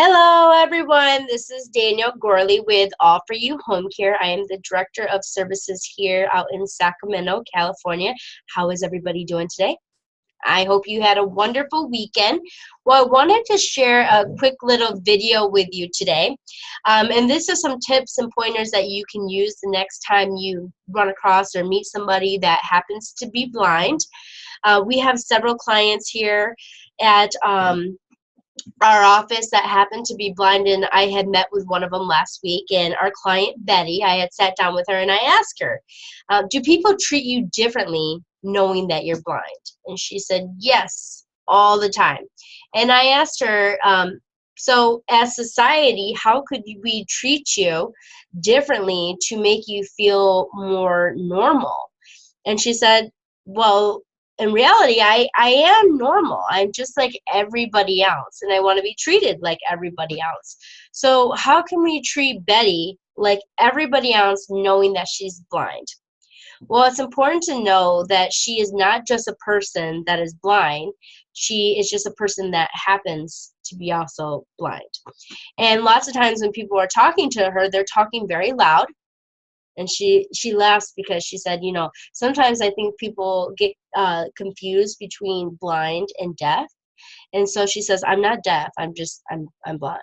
Hello, everyone. This is Danielle Gorley with All For You Home Care. I am the Director of Services here out in Sacramento, California. How is everybody doing today? I hope you had a wonderful weekend. Well, I wanted to share a quick little video with you today. And this is some tips and pointers that you can use the next time you run across or meet somebody that happens to be blind. We have several clients here at our office that happened to be blind, and I had met with one of them last week, and our client Betty, I had sat down with her and I asked her, do people treat you differently knowing that you're blind? And she said yes, all the time. And I asked her, so as society, how could we treat you differently to make you feel more normal? And she said, well, in reality, I am normal. I'm just like everybody else, and I want to be treated like everybody else. So how can we treat Betty like everybody else knowing that she's blind? Well, it's important to know that she is not just a person that is blind. She is just a person that happens to be also blind. And lots of times when people are talking to her, they're talking very loud. And she laughs because she said, sometimes I think people get confused between blind and deaf. And so she says, I'm not deaf, I'm blind.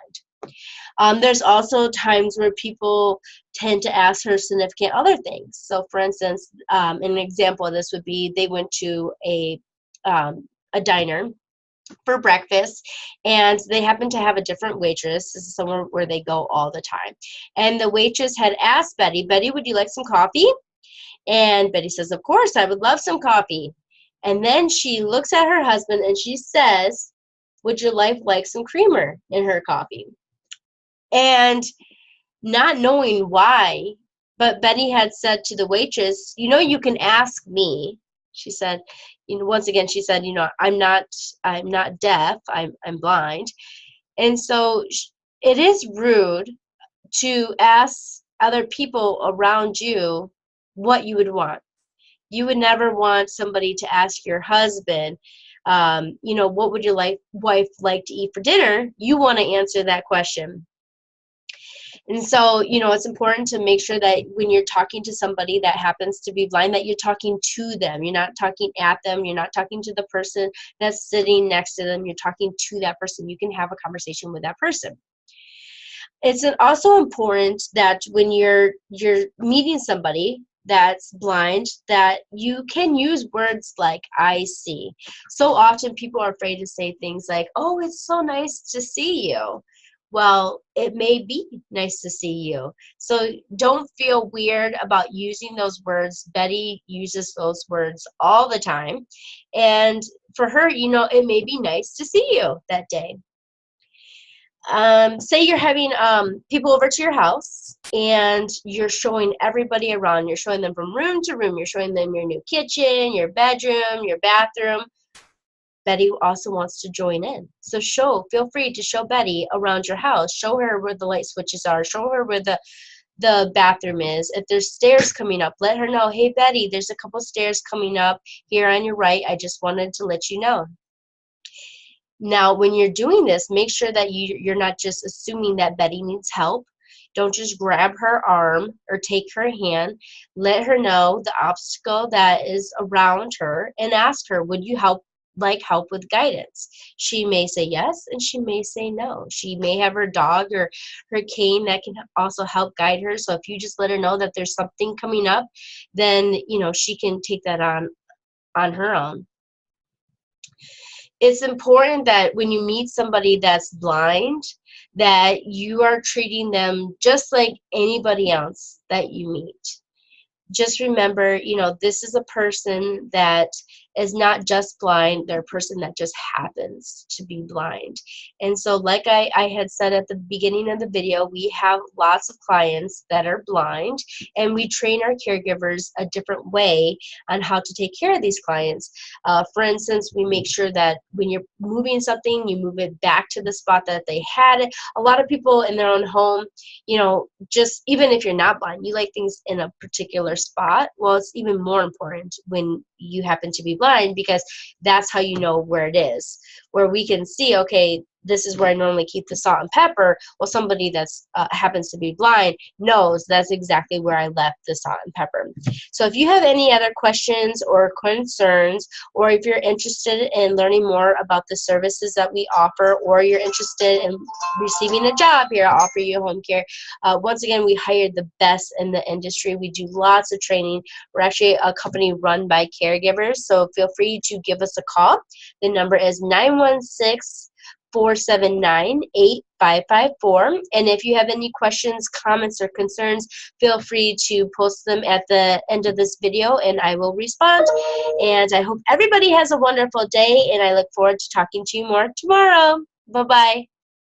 There's also times where people tend to ask her significant other things. So for instance, an example of this would be they went to a diner for breakfast, and they happened to have a different waitress. This is somewhere where they go all the time. And the waitress had asked Betty, would you like some coffee? And Betty says, of course, I would love some coffee. And then she looks at her husband and she says, would your wife like some creamer in her coffee? And not knowing why, but Betty had said to the waitress, you can ask me. She said, once again, she said, I'm not deaf, I'm blind. And so it is rude to ask other people around you what you would want. You would never want somebody to ask your husband, what would your wife like to eat for dinner? You want to answer that question. And so, it's important to make sure that when you're talking to somebody that happens to be blind, that you're talking to them. You're not talking at them. You're not talking to the person that's sitting next to them. You're talking to that person. You can have a conversation with that person. It's also important that when you're meeting somebody that's blind, that you can use words like I see. So often people are afraid to say things like, oh, it's so nice to see you. Well, it may be nice to see you. So don't feel weird about using those words. Betty uses those words all the time. And for her, it may be nice to see you that day. Say you're having people over to your house and you're showing everybody around. You're showing them from room to room. You're showing them your new kitchen, your bedroom, your bathroom. Betty also wants to join in. So feel free to show Betty around your house. Show her where the light switches are. Show her where the bathroom is. If there's stairs coming up, let her know, hey, Betty, there's a couple stairs coming up here on your right. I just wanted to let you know. Now, when you're doing this, make sure that you're not just assuming that Betty needs help. Don't just grab her arm or take her hand. Let her know the obstacle that is around her and ask her, would you help with guidance? She may say yes, and she may say no. She may have her dog or her cane that can also help guide her. So if you just let her know that there's something coming up, then she can take that on her own. It's important that when you meet somebody that's blind, that you are treating them just like anybody else that you meet. Just remember, this is a person that is not just blind. They're a person that just happens to be blind. And so like I had said at the beginning of the video, we have lots of clients that are blind, and we train our caregivers a different way on how to take care of these clients. For instance, we make sure that when you're moving something, you move it back to the spot that they had it. A lot of people in their own home, just even if you're not blind, you like things in a particular spot. Well, it's even more important when you happen to be blind, because that's how you know where it is, where we can see, okay, this is where I normally keep the salt and pepper. Well, somebody that's happens to be blind knows that's exactly where I left the salt and pepper. So if you have any other questions or concerns, or if you're interested in learning more about the services that we offer, or you're interested in receiving a job here at Offer You Home Care, once again, we hired the best in the industry. We do lots of training. We're actually a company run by caregivers, so feel free to give us a call. The number is 916-479-8554. And if you have any questions, comments, or concerns, feel free to post them at the end of this video and I will respond. And I hope everybody has a wonderful day, and I look forward to talking to you more tomorrow. Bye-bye.